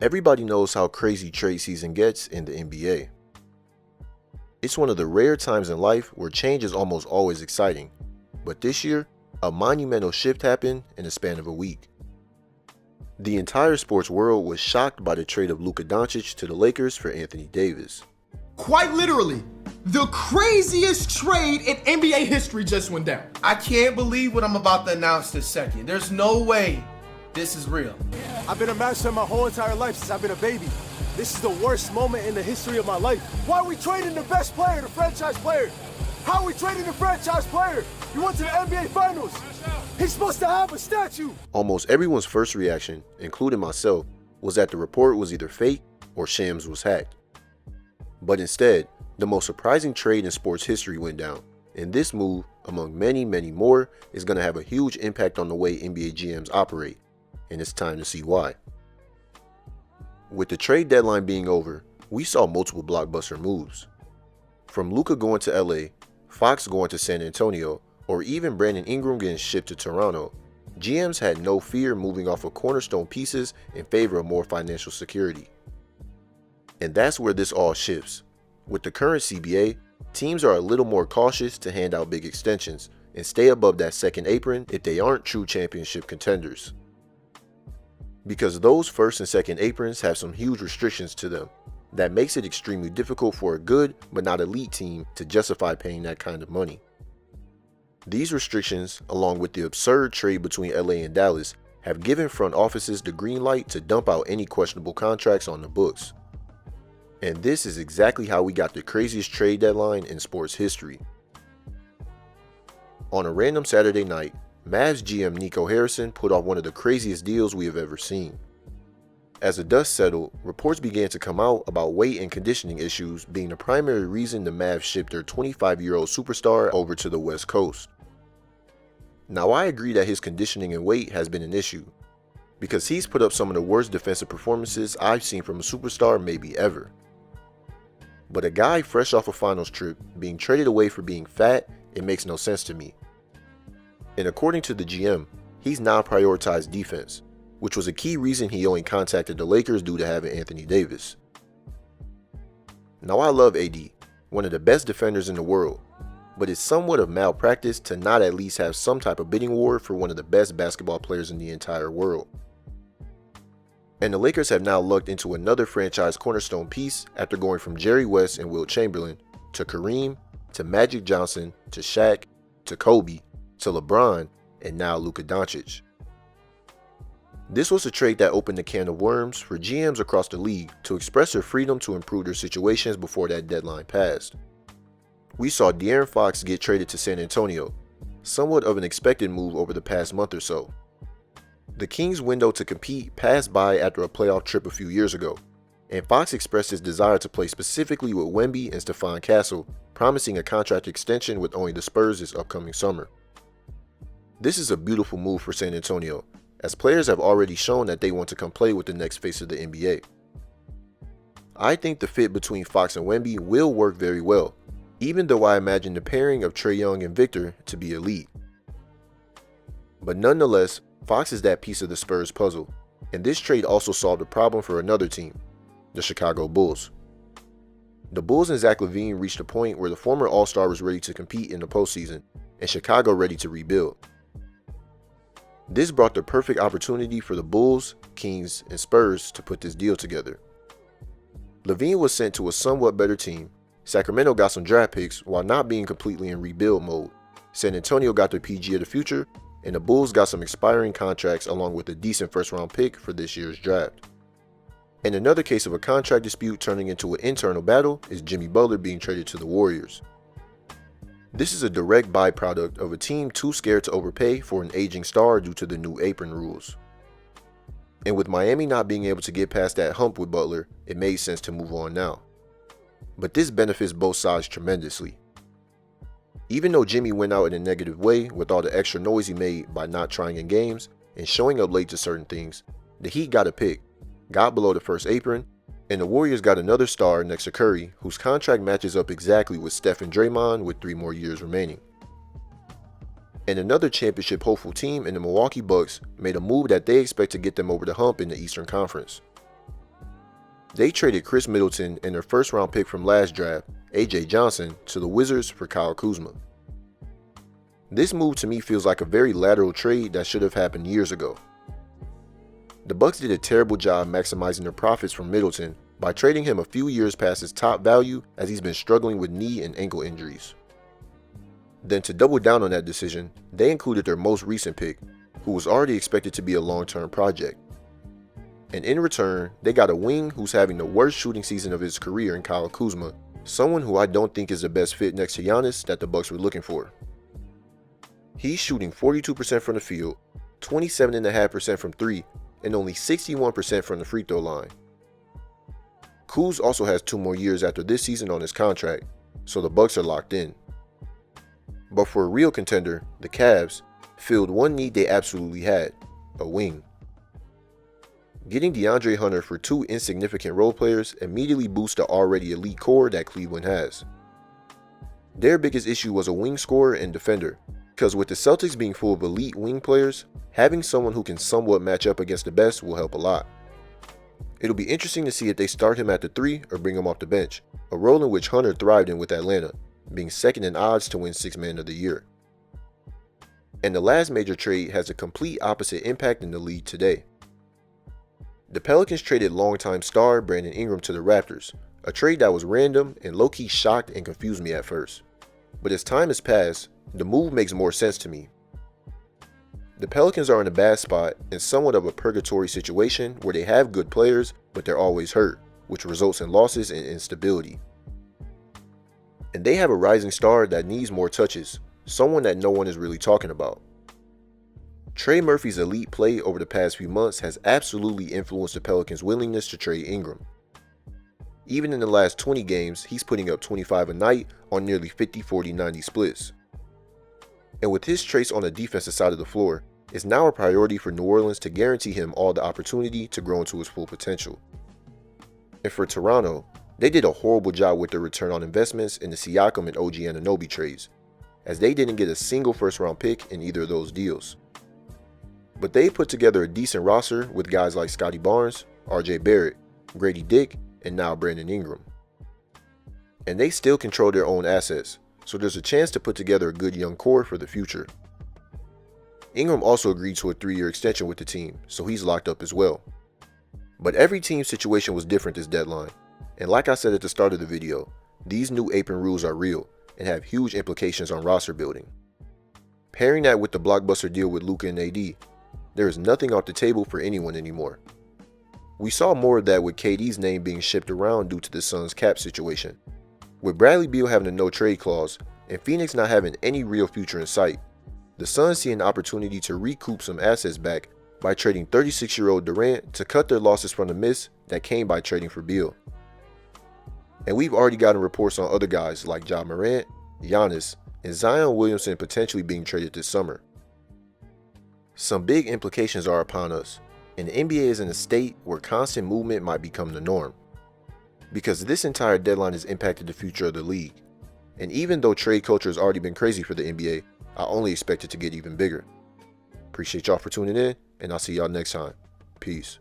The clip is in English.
Everybody knows how crazy trade season gets in the NBA. It's one of the rare times in life where change is almost always exciting, but this year, a monumental shift happened in the span of a week. The entire sports world was shocked by the trade of Luka Doncic to the Lakers for Anthony Davis. Quite literally, the craziest trade in NBA history just went down. I can't believe what I'm about to announce this second. There's no way this is real. I've been a Mavs my whole entire life since I've been a baby. This is the worst moment in the history of my life. Why are we trading the best player, the franchise player? How are we trading the franchise player? He went to the NBA Finals. He's supposed to have a statue. Almost everyone's first reaction, including myself, was that the report was either fake or Shams was hacked. But instead, the most surprising trade in sports history went down, and this move, among many more, is going to have a huge impact on the way NBA GMs operate, and it's time to see why. With the trade deadline being over, we saw multiple blockbuster moves. From Luka going to LA, Fox going to San Antonio, or even Brandon Ingram getting shipped to Toronto, GMs had no fear moving off of cornerstone pieces in favor of more financial security. And that's where this all shifts. With the current CBA, teams are a little more cautious to hand out big extensions and stay above that second apron if they aren't true championship contenders. Because those first and second aprons have some huge restrictions to them that makes it extremely difficult for a good but not elite team to justify paying that kind of money. These restrictions, along with the absurd trade between LA and Dallas, have given front offices the green light to dump out any questionable contracts on the books. And this is exactly how we got the craziest trade deadline in sports history. On a random Saturday night, Mavs GM Nico Harrison put off one of the craziest deals we have ever seen. As the dust settled, reports began to come out about weight and conditioning issues being the primary reason the Mavs shipped their 25-year-old superstar over to the West Coast. Now, I agree that his conditioning and weight has been an issue, because he's put up some of the worst defensive performances I've seen from a superstar maybe ever. But a guy fresh off a finals trip being traded away for being fat, it makes no sense to me. And according to the GM, he's now prioritized defense, which was a key reason he only contacted the Lakers due to having Anthony Davis. Now, I love AD, one of the best defenders in the world, but it's somewhat of malpractice to not at least have some type of bidding war for one of the best basketball players in the entire world. And the Lakers have now lucked into another franchise cornerstone piece after going from Jerry West and Wilt Chamberlain to Kareem to Magic Johnson to Shaq to Kobe to LeBron and now Luka Doncic. This was a trade that opened a can of worms for GMs across the league to express their freedom to improve their situations before that deadline passed. We saw De'Aaron Fox get traded to San Antonio, somewhat of an expected move over the past month or so. The Kings' window to compete passed by after a playoff trip a few years ago, and Fox expressed his desire to play specifically with Wemby and Stephon Castle, promising a contract extension with only the Spurs this upcoming summer. This is a beautiful move for San Antonio, as players have already shown that they want to come play with the next face of the NBA. I think the fit between Fox and Wemby will work very well, even though I imagine the pairing of Trae Young and Victor to be elite. But nonetheless, Fox is that piece of the Spurs puzzle, and this trade also solved a problem for another team, the Chicago Bulls. The Bulls and Zach LaVine reached a point where the former All-Star was ready to compete in the postseason, and Chicago ready to rebuild. This brought the perfect opportunity for the Bulls, Kings, and Spurs to put this deal together. LaVine was sent to a somewhat better team, Sacramento got some draft picks while not being completely in rebuild mode, San Antonio got their PG of the future, and the Bulls got some expiring contracts along with a decent first-round pick for this year's draft. And another case of a contract dispute turning into an internal battle is Jimmy Butler being traded to the Warriors. This is a direct byproduct of a team too scared to overpay for an aging star due to the new apron rules. And with Miami not being able to get past that hump with Butler, it made sense to move on now. But this benefits both sides tremendously. Even though Jimmy went out in a negative way with all the extra noise he made by not trying in games and showing up late to certain things, the Heat got a pick, got below the first apron, and the Warriors got another star next to Curry, whose contract matches up exactly with Steph and Draymond with 3 more years remaining. And another championship hopeful team in the Milwaukee Bucks made a move that they expect to get them over the hump in the Eastern Conference. they traded Chris Middleton and their first round pick from last draft, AJ Johnson, to the Wizards for Kyle Kuzma. This move to me feels like a very lateral trade that should have happened years ago. The Bucks did a terrible job maximizing their profits from Middleton by trading him a few years past his top value, as he's been struggling with knee and ankle injuries. Then to double down on that decision, they included their most recent pick, who was already expected to be a long-term project. And in return, they got a wing who's having the worst shooting season of his career in Kyle Kuzma, someone who I don't think is the best fit next to Giannis that the Bucks were looking for. He's shooting 42% from the field, 27.5% from 3, and only 61% from the free throw line. Kuz also has 2 more years after this season on his contract, so the Bucks are locked in. But for a real contender, the Cavs filled one need they absolutely had, a wing. Getting DeAndre Hunter for 2 insignificant role players immediately boosts the already elite core that Cleveland has. Their biggest issue was a wing scorer and defender, because with the Celtics being full of elite wing players, having someone who can somewhat match up against the best will help a lot. It'll be interesting to see if they start him at the 3 or bring him off the bench, a role in which Hunter thrived in with Atlanta, being second in odds to win Sixth Man of the Year. And the last major trade has a complete opposite impact in the league today. The Pelicans traded longtime star Brandon Ingram to the Raptors, a trade that was random and low-key shocked and confused me at first. But as time has passed, the move makes more sense to me. The Pelicans are in a bad spot and somewhat of a purgatory situation where they have good players, but they're always hurt, which results in losses and instability. And they have a rising star that needs more touches, someone that no one is really talking about. Trey Murphy's elite play over the past few months has absolutely influenced the Pelicans' willingness to trade Ingram. Even in the last 20 games, he's putting up 25 a night on nearly 50-40-90 splits. And with his traits on the defensive side of the floor, it's now a priority for New Orleans to guarantee him all the opportunity to grow into his full potential. And for Toronto, they did a horrible job with their return on investments in the Siakam and OG Anunoby trades, as they didn't get a single first-round pick in either of those deals. But they put together a decent roster with guys like Scotty Barnes, RJ Barrett, Grady Dick, and now Brandon Ingram. And they still control their own assets, so there's a chance to put together a good young core for the future. Ingram also agreed to a 3-year extension with the team, so he's locked up as well. But every team's situation was different this deadline, and like I said at the start of the video, these new apron rules are real and have huge implications on roster building. Pairing that with the blockbuster deal with Luka and AD, there is nothing off the table for anyone anymore. We saw more of that with KD's name being shipped around due to the Suns' cap situation. With Bradley Beal having a no-trade clause and Phoenix not having any real future in sight, the Suns see an opportunity to recoup some assets back by trading 36-year-old Durant to cut their losses from the miss that came by trading for Beal. And we've already gotten reports on other guys like Ja Morant, Giannis, and Zion Williamson potentially being traded this summer. Some big implications are upon us, and the NBA is in a state where constant movement might become the norm. Because this entire deadline has impacted the future of the league. And even though trade culture has already been crazy for the NBA, I only expect it to get even bigger. Appreciate y'all for tuning in, and I'll see y'all next time. Peace.